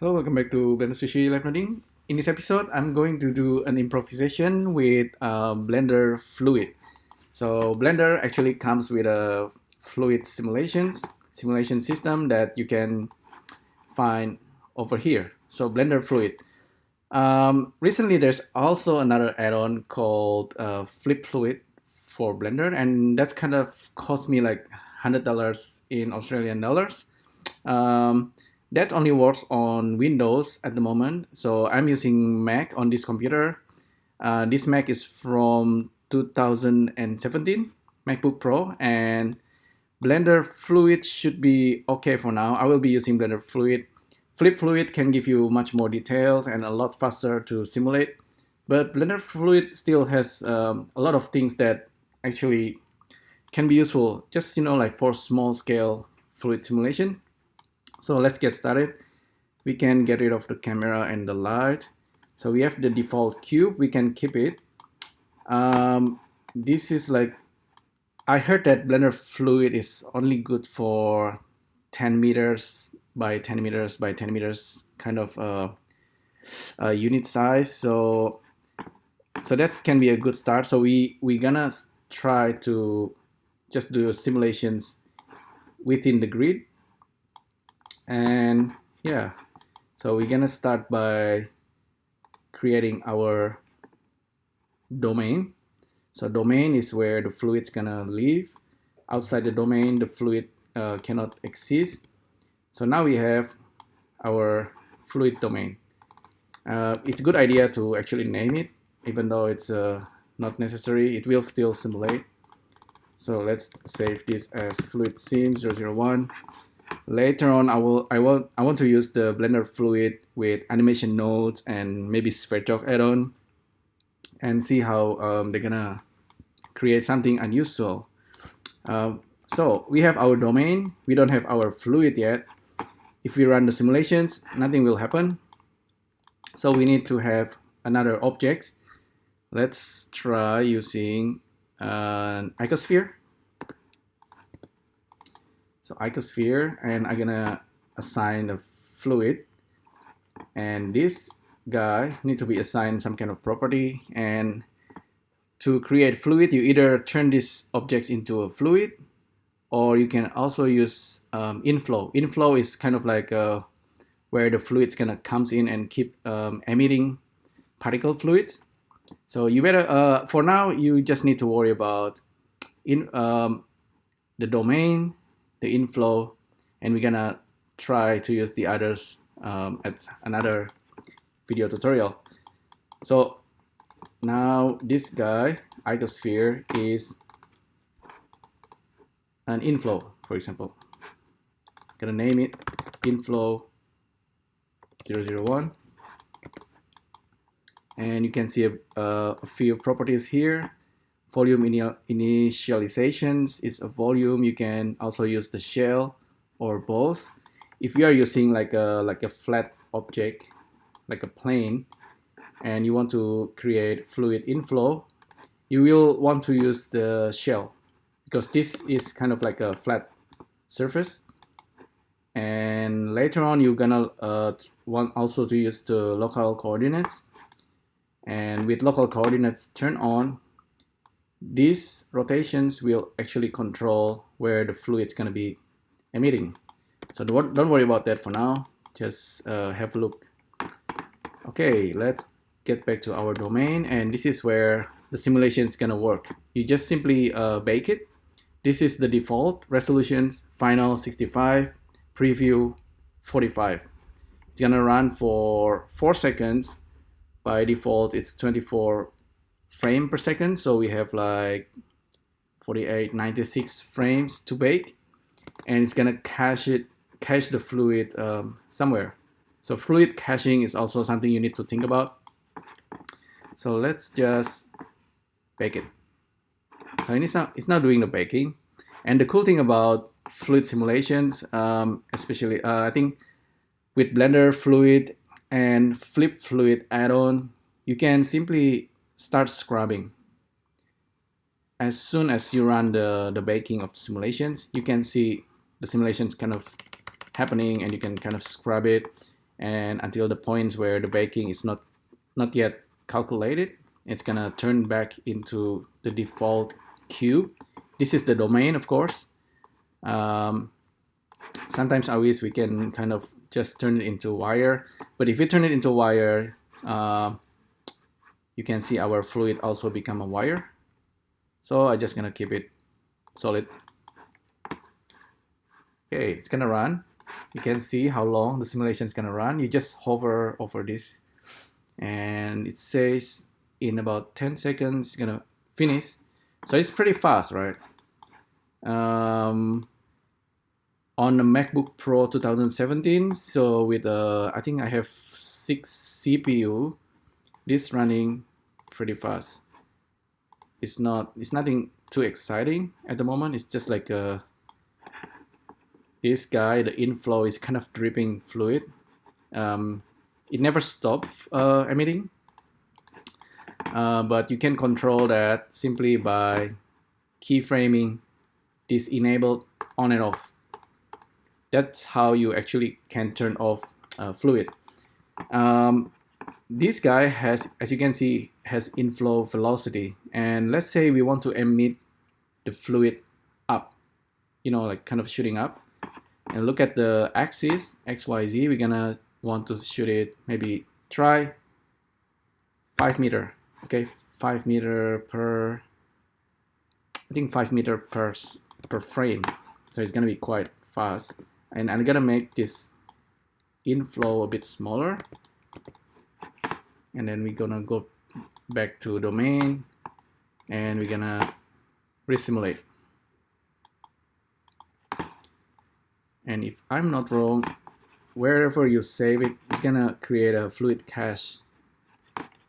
Hello, welcome back to Blender Sushi LiveNoding. In this episode, I'm going to do an improvisation with Blender Fluid. So Blender actually comes with a fluid simulation system that you can find over here. So Blender Fluid. Recently, there's also another add-on called Flip Fluid for Blender, and that's kind of cost me like $100 in Australian dollars. Um, that only works on Windows at the moment. So I'm using Mac on this computer. This Mac is from 2017 MacBook Pro, and Blender Fluid should be okay for now. I will be using Blender Fluid. Flip Fluid can give you much more details and a lot faster to simulate. But Blender Fluid still has a lot of things that actually can be useful, just like for small scale fluid simulation. So let's get started. We can get rid of the camera and the light. So we have the default cube, we can keep it. This is like, I heard that Blender Fluid is only good for 10 meters by 10 meters by 10 meters kind of unit size. So that can be a good start. So we're gonna try to just do simulations within the grid. And yeah, so we're gonna start by creating our domain. So domain is where the fluid's gonna live. Outside the domain, the fluid cannot exist. So now we have our fluid domain. It's a good idea to actually name it, even though it's not necessary. It will still simulate. So let's save this as fluid sim 001. Later on, I want to use the Blender Fluid with Animation Nodes and maybe Sverchok add-on, and see how they're gonna create something unusual. So we have our domain. We don't have our fluid yet. If we run the simulations, nothing will happen. So we need to have another object. Let's try using an icosphere. So icosphere, and I'm gonna assign a fluid, and this guy need to be assigned some kind of property. And to create fluid, you either turn these objects into a fluid, or you can also use inflow. Inflow is kind of like where the fluid's gonna comes in and keep emitting particle fluids. So you better for now you just need to worry about the domain, the inflow, and we're gonna try to use the others at another video tutorial. So now this guy, icosphere, is an inflow, for example. Gonna name it inflow 001. And you can see a few properties here. Volume initializations is a volume. You can also use the shell or both. If you are using like a flat object, like a plane, and you want to create fluid inflow, you will want to use the shell, because this is kind of like a flat surface. And later on, you're gonna want also to use the local coordinates. And with local coordinates turned on, these rotations will actually control where the fluid's gonna be emitting. So don't worry about that for now. Just have a look. Okay, let's get back to our domain, and this is where the simulation is gonna work. You just simply bake it. This is the default resolutions: final 65, preview 45. It's gonna run for 4 seconds. By default, it's 24 frame per second, so we have like 48, 96 frames to bake, and it's gonna cache the fluid somewhere. So fluid caching is also something you need to think about. So let's just bake it. So it's now doing the baking. And the cool thing about fluid simulations, especially I think with Blender Fluid and Flip Fluid add-on, you can simply start scrubbing. As soon as you run the baking of the simulations, you can see the simulations kind of happening, and you can kind of scrub it. and until the points where the baking is not yet calculated, it's gonna turn back into the default cube. This is the domain, of course. Sometimes I wish we can kind of just turn it into wire, but if you turn it into wire, you can see our fluid also become a wire. So I'm just gonna keep it solid. Okay, it's gonna run. You can see how long the simulation is gonna run. You just hover over this, and it says in about 10 seconds it's gonna finish. So it's pretty fast, right? On the MacBook Pro 2017, so with I think I have 6 CPU, this running pretty fast. It's nothing too exciting at the moment. It's just like this guy, the inflow is kind of dripping fluid. It never stops emitting, but you can control that simply by keyframing this enabled on and off. That's how you actually can turn off fluid. This guy has, as you can see, has inflow velocity, and let's say we want to emit the fluid up, like kind of shooting up. And look at the axis, XYZ, we're gonna want to shoot it, maybe try 5 meter, okay, 5 meter per, I think 5 meter per frame, so it's gonna be quite fast. And I'm gonna make this inflow a bit smaller, and then we're gonna go back to domain, and we're gonna resimulate. And if I'm not wrong, wherever you save it, it's gonna create a fluid cache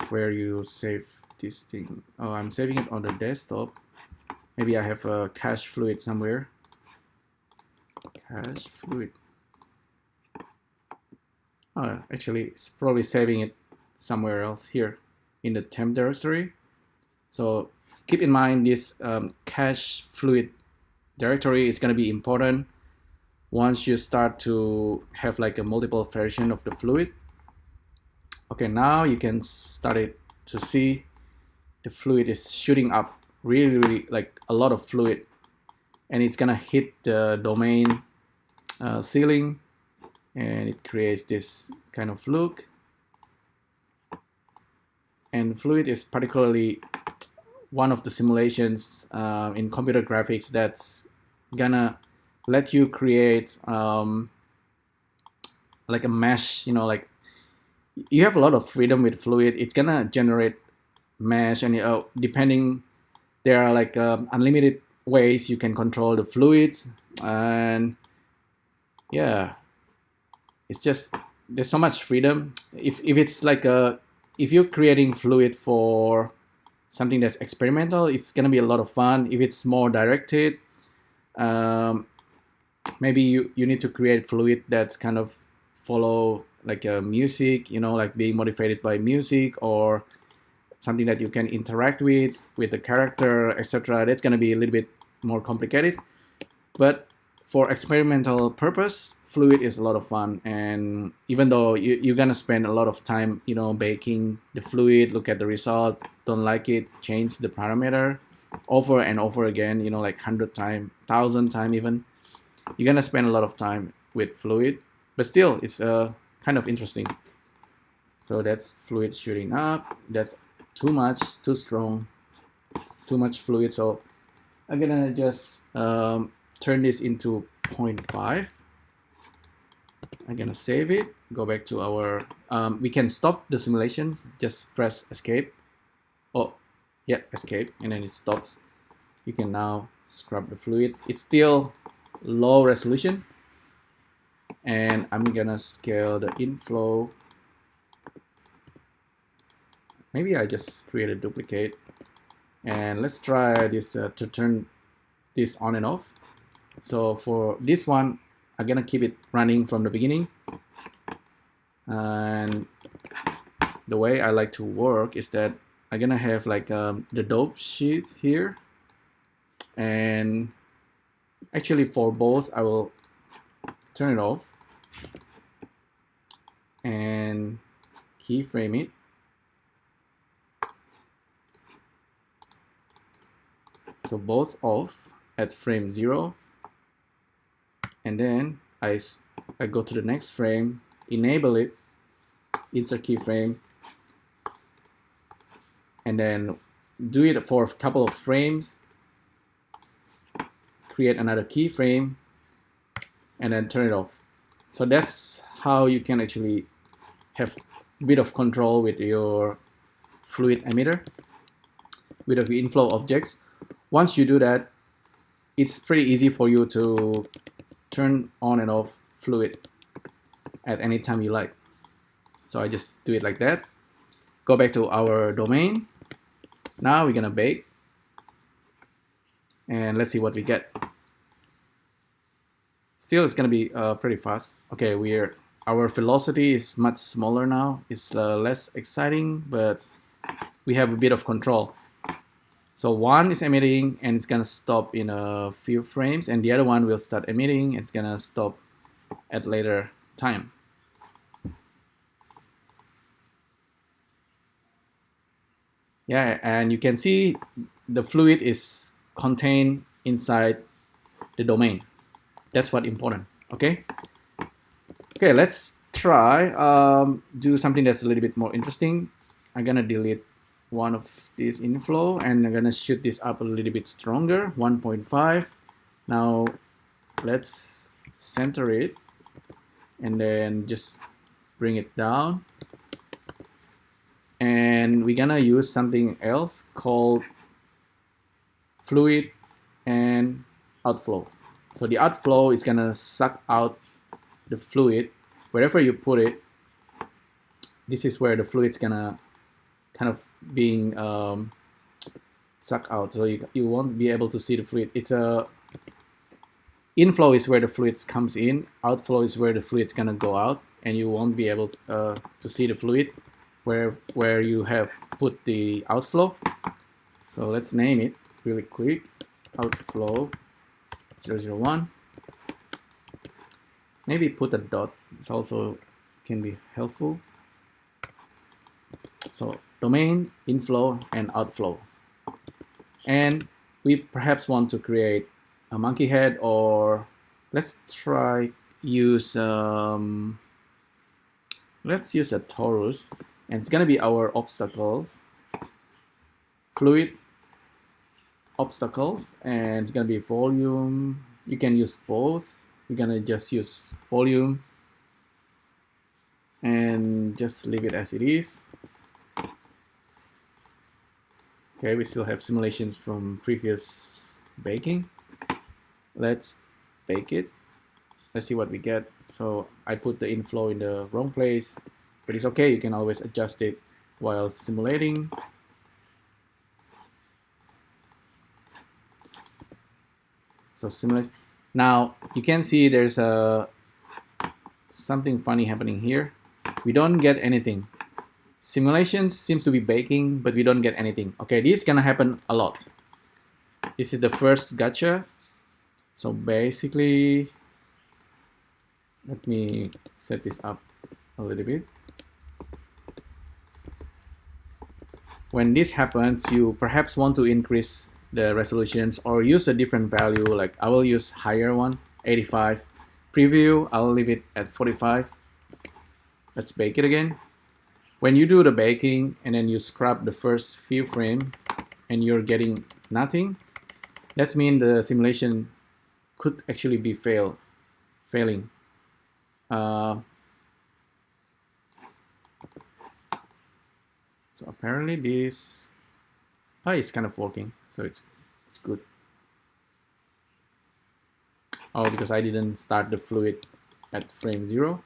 where you save this thing. Oh, I'm saving it on the desktop. Maybe I have a cache fluid somewhere. Cache fluid. Oh, actually, it's probably saving it somewhere else here in the temp directory. So keep in mind this cache fluid directory is going to be important once you start to have like a multiple version of the fluid. Okay, now you can start it to see the fluid is shooting up really like a lot of fluid, and it's gonna hit the domain ceiling, and it creates this kind of look. And fluid is particularly one of the simulations in computer graphics that's gonna let you create like a mesh, like you have a lot of freedom with fluid. It's gonna generate mesh, and depending, there are like unlimited ways you can control the fluids. And yeah, it's just, there's so much freedom. If it's like if you're creating fluid for something that's experimental, it's gonna be a lot of fun. If it's more directed, maybe you need to create fluid that's kind of follow like music, like being motivated by music, or something that you can interact with the character, etc. That's going to be a little bit more complicated. But for experimental purpose, fluid is a lot of fun. And even though you're going to spend a lot of time, baking the fluid, look at the result, don't like it, change the parameter over and over again, like 100 times, 1,000 times even, you're going to spend a lot of time with fluid. But still, it's kind of interesting. So that's fluid shooting up. That's too much, too strong, too much fluid. So I'm gonna just turn this into 0.5. I'm gonna save it, go back to our, we can stop the simulations, just press escape. Oh, yeah, escape, and then it stops. You can now scrub the fluid. It's still low resolution, and I'm gonna scale the inflow. Maybe I just create a duplicate, and let's try this to turn this on and off. So for this one, I'm gonna keep it running from the beginning. And the way I like to work is that I'm gonna have like the dope sheet here, and actually for both I will turn it off, and keyframe it. So both off at frame 0, and then I go to the next frame, enable it, insert keyframe, and then do it for a couple of frames, create another keyframe, and then turn it off. So that's how you can actually have a bit of control with your fluid emitter, with the inflow objects. Once you do that, it's pretty easy for you to turn on and off fluid at any time you like. So I just do it like that. Go back to our domain. Now we're gonna bake, and let's see what we get. Still, it's gonna be pretty fast. Okay, our velocity is much smaller now. It's less exciting, but we have a bit of control. So one is emitting and it's gonna stop in a few frames, and the other one will start emitting. It's gonna stop at later time. Yeah, and you can see the fluid is contained inside the domain. That's what's important. Okay. Okay, let's try do something that's a little bit more interesting. I'm gonna delete one of these inflow, and I'm gonna shoot this up a little bit stronger, 1.5. Now let's center it and then just bring it down, and we're gonna use something else called fluid and outflow. So the outflow is gonna suck out the fluid wherever you put it. This is where the fluid's gonna kind of being sucked out, so you won't be able to see the fluid. It's a inflow is where the fluids comes in, outflow is where the fluid's gonna go out, and you won't be able to see the fluid where you have put the outflow. So let's name it really quick, outflow 001. Maybe put a dot, it's also can be helpful. So domain, inflow, and outflow. And we perhaps want to create a monkey head, or let's try use let's use a torus, and it's gonna be our obstacles, fluid obstacles, and it's gonna be volume. You can use both. We're gonna just use volume and just leave it as it is. Okay, we still have simulations from previous baking. Let's bake it. Let's see what we get. So I put the inflow in the wrong place, but it's okay. You can always adjust it while simulating. So simulate. Now you can see there's something funny happening here. We don't get anything. Simulation seems to be baking, but we don't get anything. Okay, this is gonna happen a lot. This is the first gotcha. So basically, let me set this up a little bit. When this happens, you perhaps want to increase the resolutions or use a different value. Like I will use higher one, 85. Preview, I'll leave it at 45. Let's bake it again. When you do the baking and then you scrub the first few frames and you're getting nothing, that means the simulation could actually be failing. So apparently this is kind of working, so it's good. Oh, because I didn't start the fluid at frame 0.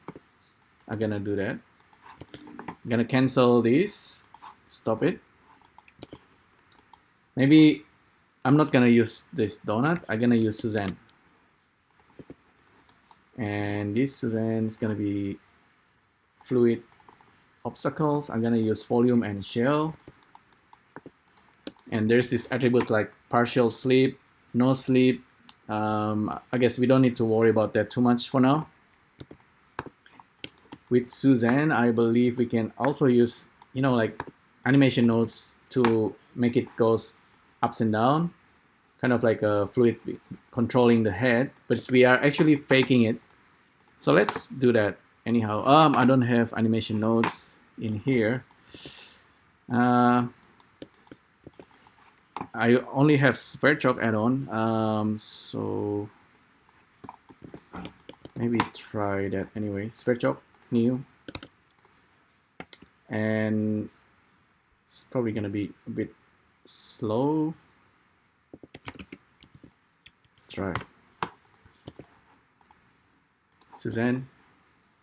I'm gonna do that. I'm gonna cancel this, stop it. Maybe I'm not gonna use this donut, I'm gonna use Suzanne. And this Suzanne is gonna be fluid obstacles. I'm gonna use volume and shell. And there's this attributes like partial sleep, no sleep. I guess we don't need to worry about that too much for now. with Suzanne, I believe we can also use, like animation nodes to make it goes ups and down, kind of like a fluid controlling the head, but we are actually faking it. So let's do that anyhow. I don't have animation nodes in here. I only have Sverchok add-on, so maybe try that anyway. Sverchok, new, and it's probably gonna be a bit slow. Let's try. Suzanne,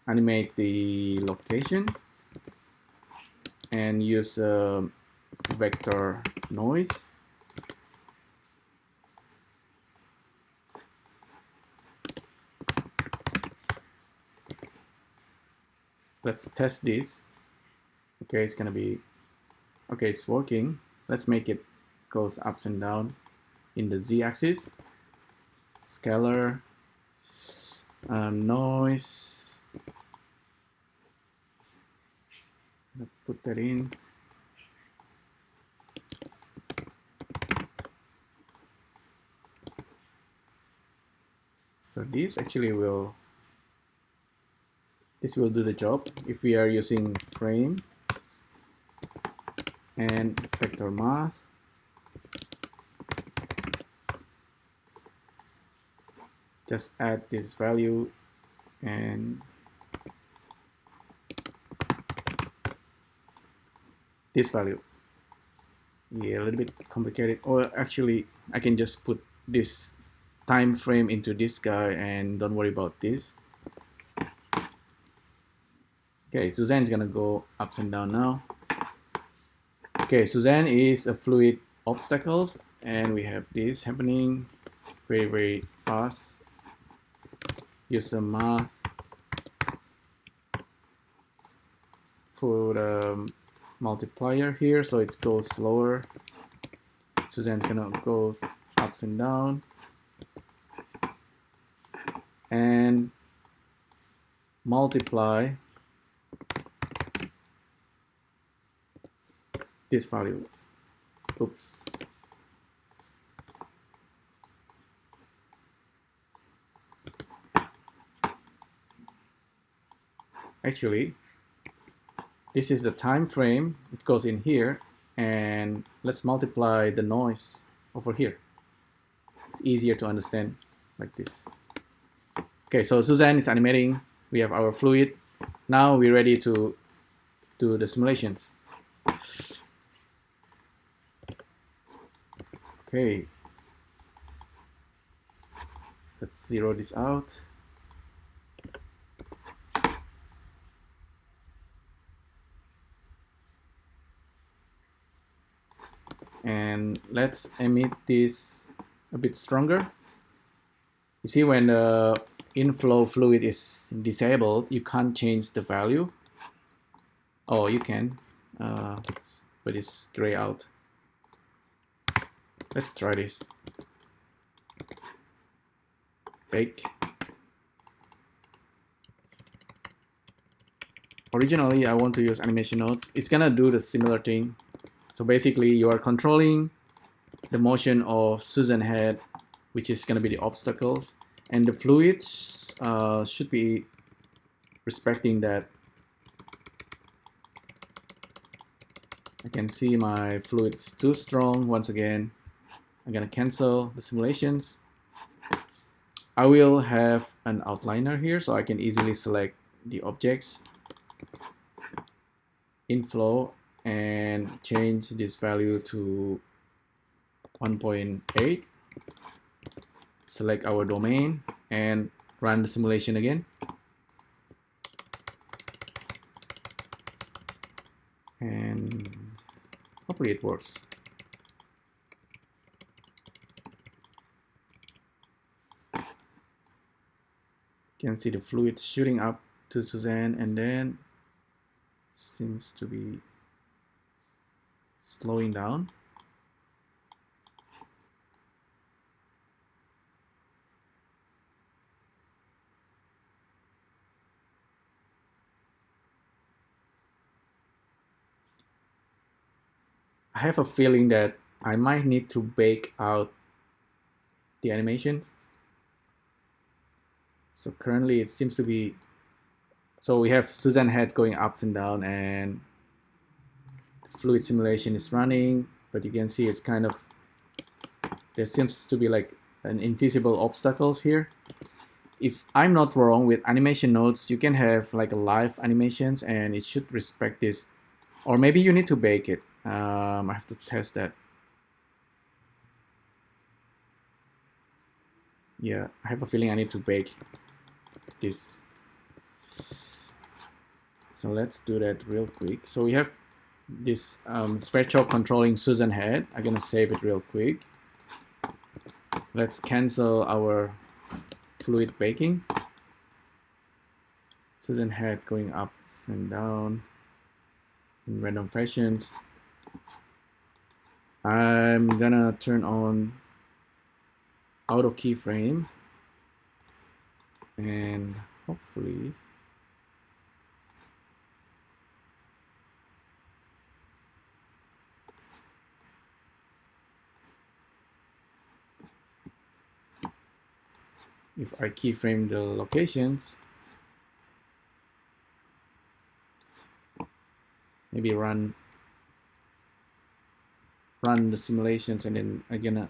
animate the location and use vector noise. Let's test this. Okay, it's gonna be, okay, it's working. Let's make it goes ups and down in the z-axis. Scalar, noise. Let's put that in. So this actually will, this will do the job if we are using frame and vector math. Just add this value and this value. Yeah, a little bit complicated. Or actually, I can just put this time frame into this guy and don't worry about this. Okay, Suzanne's gonna go ups and down now. Okay, Suzanne is a fluid obstacles, and we have this happening very, very fast. Use some math. Put a multiplier here so it goes slower. Suzanne's gonna go ups and down. And multiply this value. Oops. Actually, this is the time frame. It goes in here, and let's multiply the noise over here. It's easier to understand like this. Okay, so Suzanne is animating. We have our fluid. Now we're ready to do the simulations. Okay, let's zero this out. And let's emit this a bit stronger. You see, when the inflow fluid is disabled, you can't change the value. Oh, you can, but it's gray out. Let's try this. Bake. Originally, I want to use animation nodes. It's gonna do the similar thing. So basically, you are controlling the motion of Susan head, which is gonna be the obstacles, and the fluid should be respecting that. I can see my fluid's too strong. Once again, I'm gonna cancel the simulations. I will have an outliner here so I can easily select the objects, inflow, and change this value to 1.8. Select our domain and run the simulation again. And hopefully it works. You can see the fluid shooting up to Suzanne, and then seems to be slowing down. I have a feeling that I might need to bake out the animations. So currently it seems to be, so we have Suzanne head going ups and down, and fluid simulation is running, but you can see it's kind of, there seems to be like an invisible obstacles here. If I'm not wrong, with animation nodes, you can have like a live animations and it should respect this. Or maybe you need to bake it. I have to test that. Yeah, I have a feeling I need to bake this. So let's do that real quick. So we have this Sverchok controlling Susan head. I'm gonna save it real quick. Let's cancel our fluid baking. Susan head going up and down in random fashions. I'm gonna turn on auto keyframe, and hopefully if I keyframe the locations, maybe run the simulations, and then I'm gonna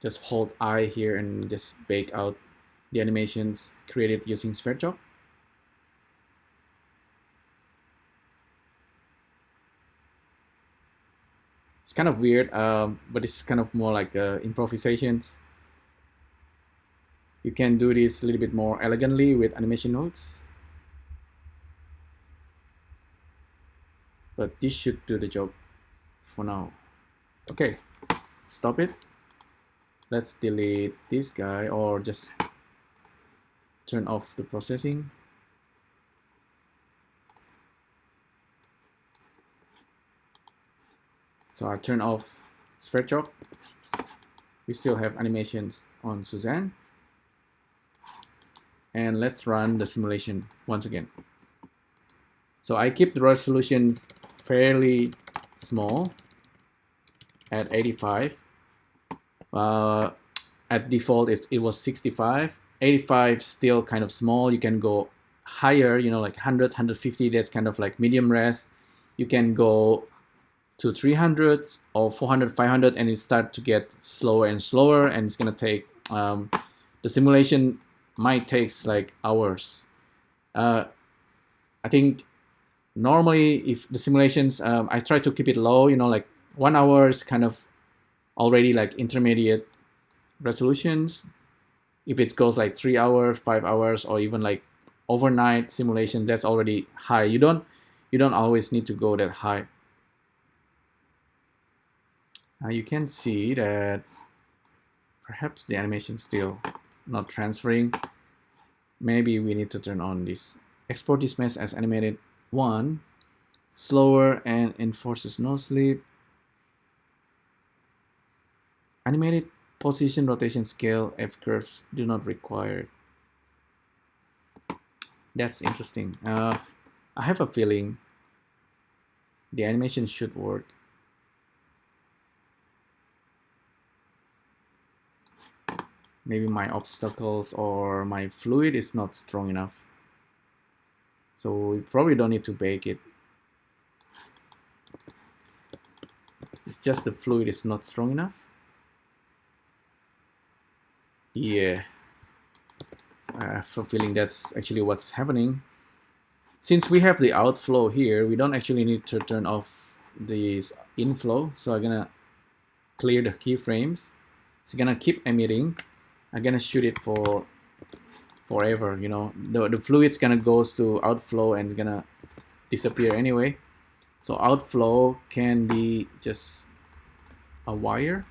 just hold I here and just bake out the animations created using Sverchok. It's kind of weird, but it's kind of more like improvisations. You can do this a little bit more elegantly with animation nodes, but this should do the job for now. Okay, stop it. Let's delete this guy, or just turn off the processing. So I turn off Sverchok. We still have animations on Suzanne. And let's run the simulation once again. So I keep the resolution fairly small at 85. At default, it was 65. 85 still kind of small. You can go higher, you know, like 100, 150. That's kind of like medium res. You can go to 300 or 400, 500, and it starts to get slower and slower, and it's gonna take the simulation might takes like hours. I think normally if the simulations, I try to keep it low, you know, like 1 hour is kind of already like intermediate resolutions. If it goes like 3 hours, 5 hours, or even like overnight simulation, that's already high. You don't always need to go that high. You can see that perhaps the animation still not transferring. Maybe we need to turn on this export this mesh as animated 1, slower, and enforces no sleep. Animated position, rotation, scale, F curves do not require. That's interesting. I have a feeling the animation should work. Maybe my obstacles or my fluid is not strong enough. So we probably don't need to bake it. It's just the fluid is not strong enough. Yeah. So I have a feeling that's actually what's happening. Since we have the outflow here, we don't actually need to turn off this inflow. So I'm gonna clear the keyframes. It's gonna keep emitting. I'm gonna shoot it for forever, you know. The fluid's gonna goes to outflow and gonna disappear anyway. So outflow can be just a wire.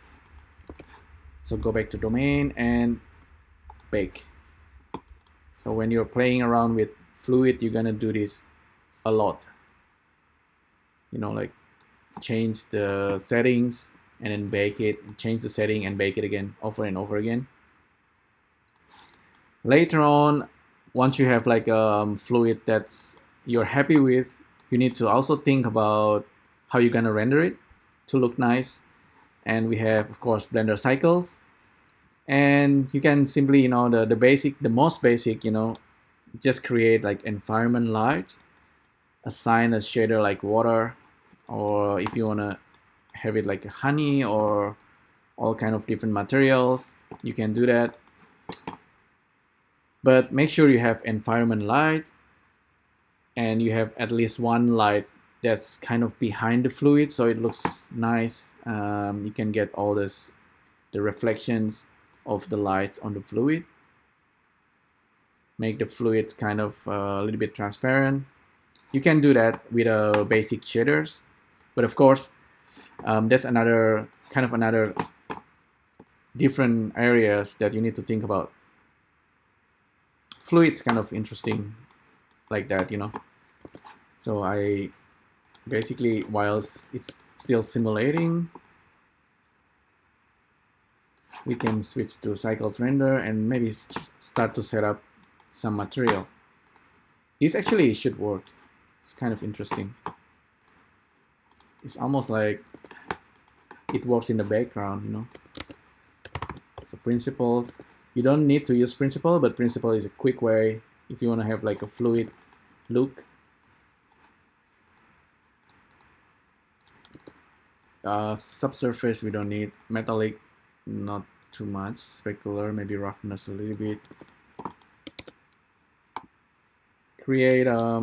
So go back to domain and bake. So when you're playing around with fluid, you're gonna do this a lot. You know, like change the settings and then bake it, change the setting and bake it again, over and over again. Later on, once you have like a fluid that's you're happy with, you need to also think about how you're gonna render it to look nice. And we have, of course, Blender cycles. And you can simply, the most basic, just create like environment light, assign a shader like water, or if you want to have it like honey or all kind of different materials, you can do that. But make sure you have environment light and you have at least one light that's kind of behind the fluid so it looks nice. You can get all the reflections of the lights on the fluid. Make the fluid kind of a little bit transparent. You can do that with basic shaders, but of course that's another different areas that you need to think about. Fluid's kind of interesting like that, So I basically, whilst it's still simulating, we can switch to cycles render and maybe start to set up some material. This actually should work. It's kind of interesting. It's almost like it works in the background, So principles, you don't need to use principle, but principle is a quick way if you want to have like a fluid look. Subsurface we don't need. Metallic, not too much. Specular, maybe roughness a little bit. Create a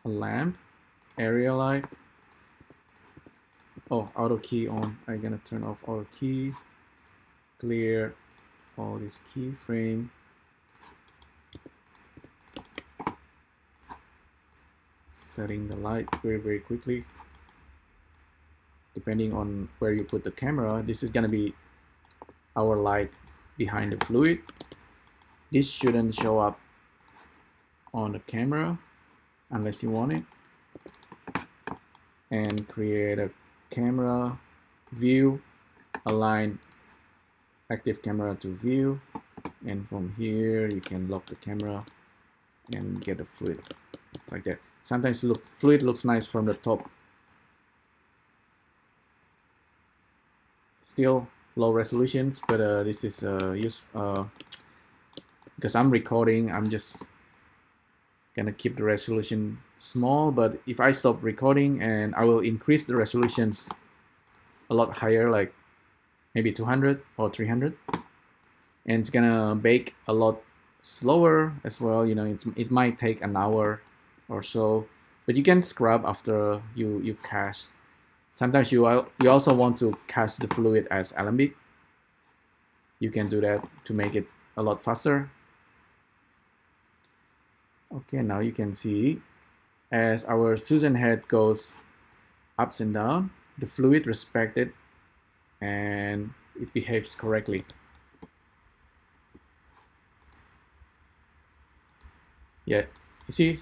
lamp, area light. Oh, auto key on. I'm gonna turn off auto key. Clear all this keyframe. Setting the light very quickly. Depending on where you put the camera, this is gonna be our light behind the fluid. This shouldn't show up on the camera unless you want it. And create a camera view, align active camera to view, and from here you can lock the camera and get a fluid like that. Sometimes fluid looks nice from the top. Still low resolutions, but this is because I'm recording, I'm just gonna keep the resolution small. But if I stop recording, and I will increase the resolutions a lot higher, like maybe 200 or 300, and it's gonna bake a lot slower as well. It might take an hour or so, but you can scrub after you cast. Sometimes you also want to cast the fluid as Alembic. You can do that to make it a lot faster. Okay, now you can see as our Susan head goes ups and down, the fluid respects it and it behaves correctly. Yeah, you see,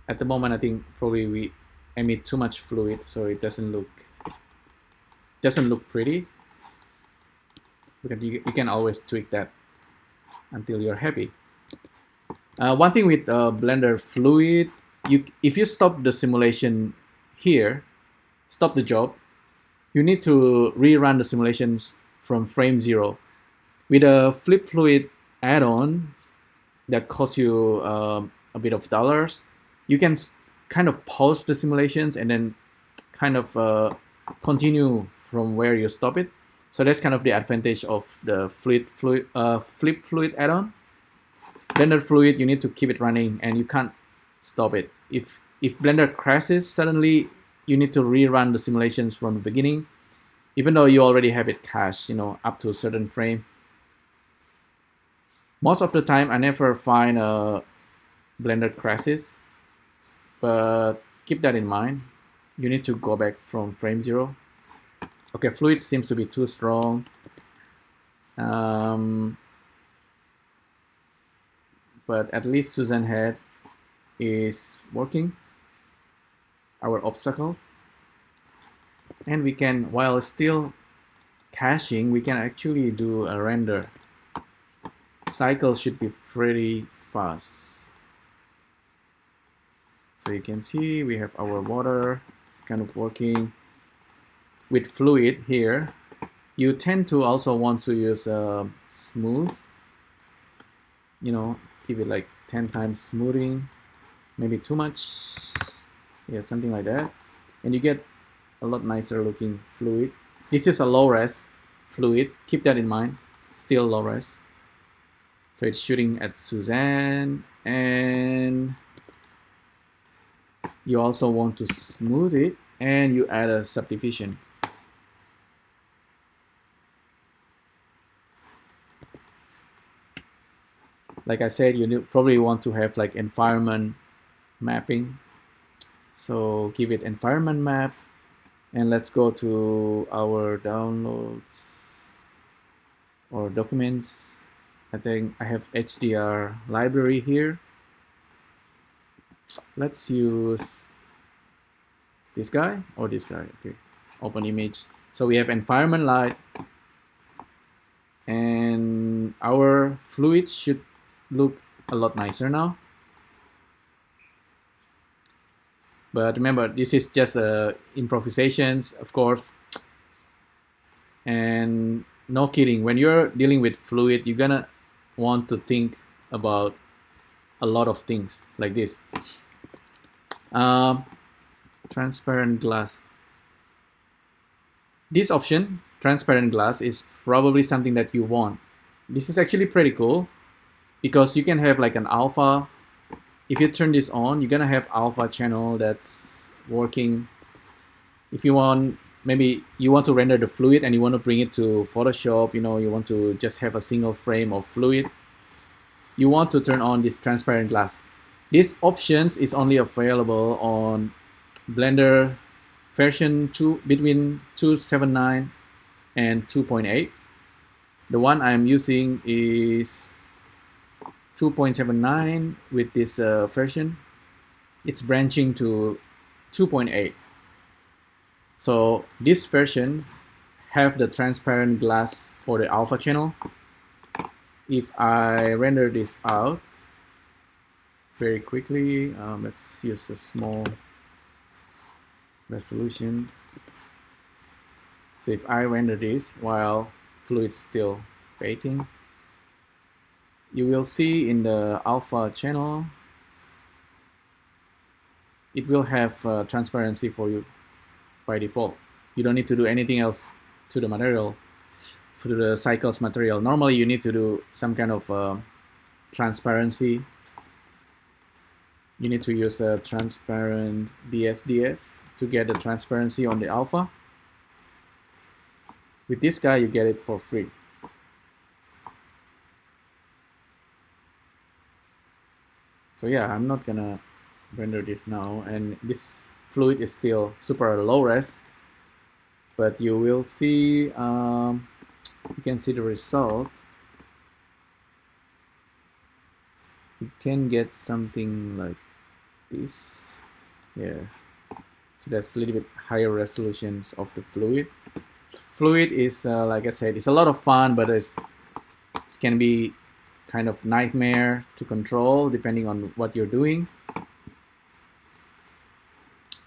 at the moment I think probably we emit too much fluid, so it doesn't look pretty. But you can always tweak that until you're happy. One thing with Blender Fluid, if you stop the simulation here, stop the job, you need to rerun the simulations from frame 0. With a Flip Fluid add-on that costs you a bit of dollars, you can kind of pause the simulations and then kind of continue from where you stop it. So that's kind of the advantage of the Flip Fluid add-on. Blender Fluid, you need to keep it running and you can't stop it. If Blender crashes suddenly, you need to rerun the simulations from the beginning, even though you already have it cached, up to a certain frame. Most of the time, I never find Blender crashes, but keep that in mind. You need to go back from frame 0. Okay, fluid seems to be too strong. But at least Susan head is working. Our obstacles. And we can, while still caching, we can actually do a render. Cycles should be pretty fast. So you can see we have our water. It's kind of working. with fluid here, you tend to also want to use smooth, you know, give it like 10 times smoothing, maybe too much, yeah, something like that, and you get a lot nicer looking fluid. This is a low res fluid, keep that in mind, still low res. So it's shooting at Suzanne, and you also want to smooth it, and you add a subdivision. Like I said, you probably want to have like environment mapping. So give it environment map, and let's go to our downloads or documents. I think I have HDR library here. Let's use this guy or this guy. Okay, open image. So we have environment light, and our fluids should look a lot nicer now. But remember, this is just improvisations, of course. And no kidding, when you're dealing with fluid, you're gonna want to think about a lot of things like this. Transparent glass. This option, transparent glass, is probably something that you want. This is actually pretty cool because you can have like an alpha. If you turn this on, you're gonna have alpha channel that's working. If you want, maybe you want to render the fluid and you want to bring it to Photoshop, you know, you want to just have a single frame of fluid, you want to turn on this transparent glass. This options is only available on Blender version 2 between 2.79 and 2.8. The one I'm using is 2.79 with this version. It's branching to 2.8. So this version have the transparent glass for the alpha channel. If I render this out very quickly, let's use a small resolution. So if I render this while fluid's still baking, you will see in the alpha channel, it will have transparency for you by default. You don't need to do anything else to the material, to the cycles material. Normally you need to do some kind of transparency. You need to use a transparent BSDF to get the transparency on the alpha. With this guy, you get it for free. So yeah, I'm not gonna render this now, and this fluid is still super low res, but you will see, you can see the result. You can get something like this, yeah. So that's a little bit higher resolutions of the fluid. Fluid is, like I said, it's a lot of fun, but it can be kind of nightmare to control depending on what you're doing.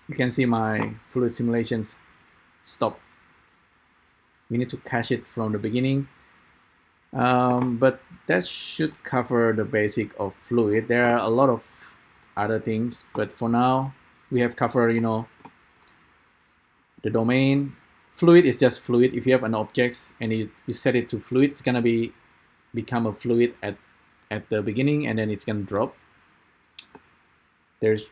You can see my fluid simulations stop. We need to cache it from the beginning. But that should cover the basic of fluid. There are a lot of other things, but for now we have covered, you know, the domain. Fluid is just fluid. If you have an object and you set it to fluid, it's gonna become a fluid at the beginning, and then it's gonna drop. There's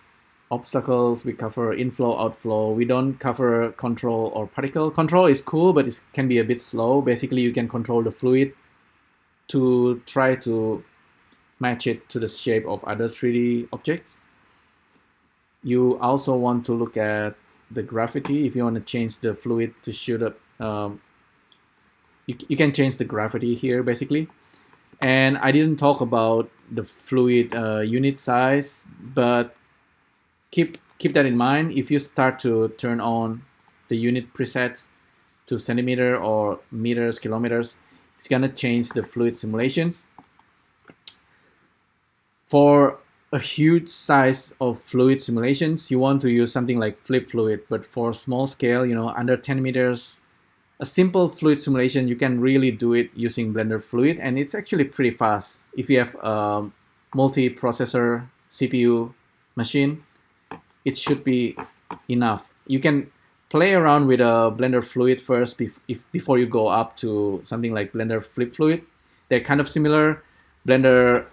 obstacles. We cover inflow, outflow. We don't cover control or particle. Control is cool, but it can be a bit slow. Basically, you can control the fluid to try to match it to the shape of other 3D objects. You also want to look at the gravity. If you want to change the fluid to shoot up, you can change the gravity here basically. And I didn't talk about the fluid unit size, but keep that in mind. If you start to turn on the unit presets to centimeter or meters, kilometers, it's gonna change the fluid simulations. For a huge size of fluid simulations, you want to use something like flip fluid. But for small scale, under 10 meters, a simple fluid simulation, you can really do it using Blender Fluid, and it's actually pretty fast. If you have a multi-processor CPU machine, it should be enough. You can play around with a Blender Fluid first before you go up to something like Blender Flip Fluid. They're kind of similar. Blender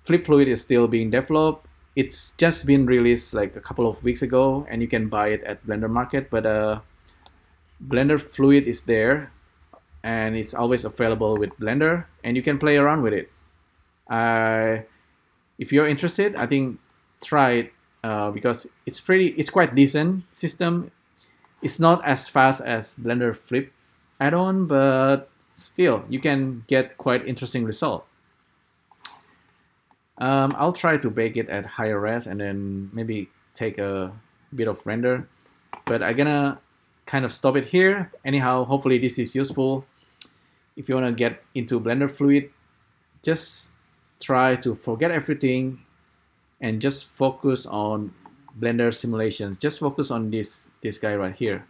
Flip Fluid is still being developed. It's just been released like a couple of weeks ago, and you can buy it at Blender Market. But Blender Fluid is there, and it's always available with Blender, and you can play around with it. If you're interested, I think try it because it's quite decent system. It's not as fast as Blender Flip add-on, but still you can get quite interesting result. I'll try to bake it at higher res and then maybe take a bit of render, but I'm gonna kind of stop it here. Anyhow, hopefully this is useful. If you want to get into Blender Fluid, just try to forget everything and just focus on Blender simulations. Just focus on this guy right here.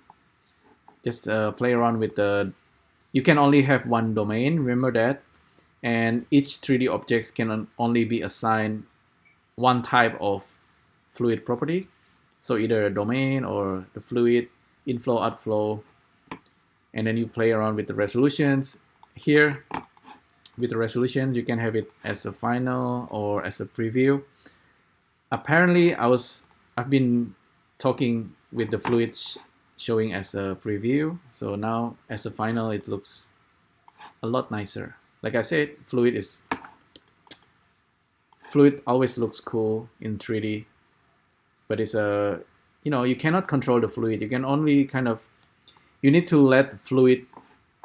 Just play around with you can only have one domain, remember that, and each 3D objects can only be assigned one type of fluid property. So either a domain or the fluid, inflow, outflow, and then you play around with the resolutions. Here, with the resolutions, you can have it as a final or as a preview. Apparently, I've been talking with the fluid showing as a preview, so now as a final it looks a lot nicer. Like I said, fluid always looks cool in 3D, but it's you cannot control the fluid. You can only you need to let the fluid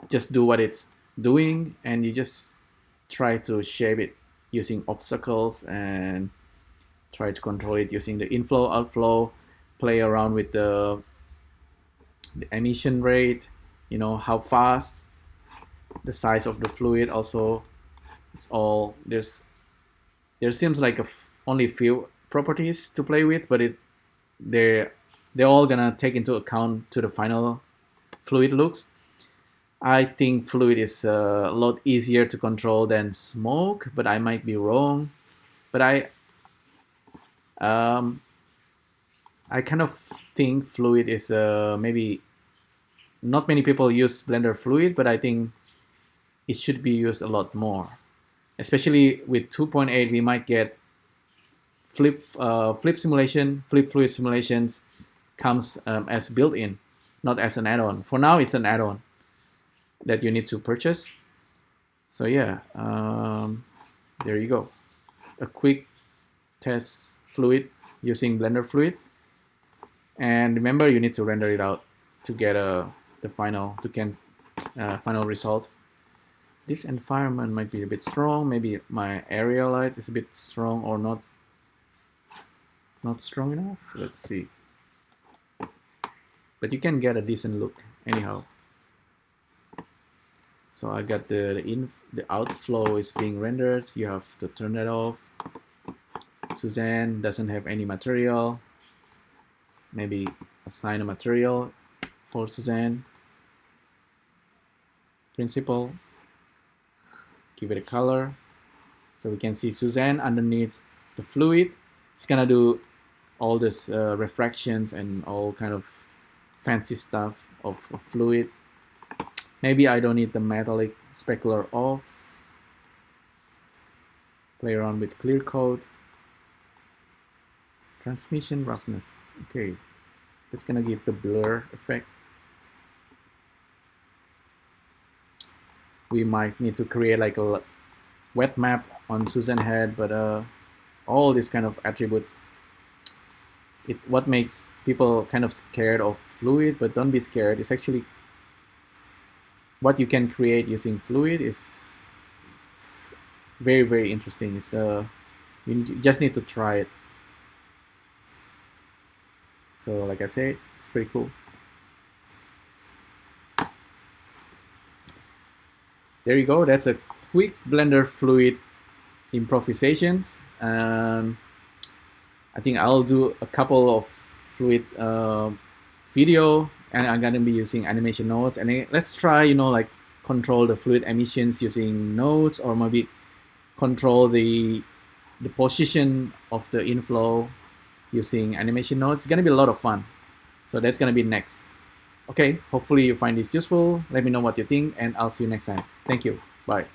just do what it's doing, and you just try to shape it using obstacles and try to control it using the inflow, outflow, play around with the emission rate, how fast, the size of the fluid also. It's all, there seems like only few properties to play with, but they're all gonna take into account to the final fluid looks. I think fluid is a lot easier to control than smoke, but I might be wrong. But I kind of think fluid is maybe not many people use Blender Fluid, but I think it should be used a lot more. Especially with 2.8, we might get flip fluid simulations comes as built-in, not as an add-on. For now, it's an add-on that you need to purchase. So yeah, there you go. A quick test fluid using Blender Fluid. And remember, you need to render it out to get the final final result. This environment might be a bit strong. Maybe my area light is a bit strong or not strong enough. Let's see. But you can get a decent look anyhow. So I got the outflow is being rendered. You have to turn that off. Suzanne doesn't have any material. Maybe assign a material for Suzanne. Principal. Give it a color. So we can see Suzanne underneath the fluid. It's gonna do all this refractions and all kind of fancy stuff of fluid. Maybe I don't need the metallic specular off. Play around with clear coat. Transmission roughness. Okay, it's gonna give the blur effect. We might need to create like a wet map on Suzanne head, but all these kind of attributes, what makes people kind of scared of fluid, but don't be scared. It's actually what you can create using fluid is very, very interesting. It's you just need to try it. So like I said, it's pretty cool. There you go. That's a quick Blender Fluid improvisations. I think I'll do a couple of fluid video, and I'm gonna be using animation nodes. And let's try, like control the fluid emissions using nodes, or maybe control the position of the inflow using animation nodes. It's gonna be a lot of fun. So that's gonna be next. Okay, hopefully you find this useful. Let me know what you think, and I'll see you next time. Thank you. Bye.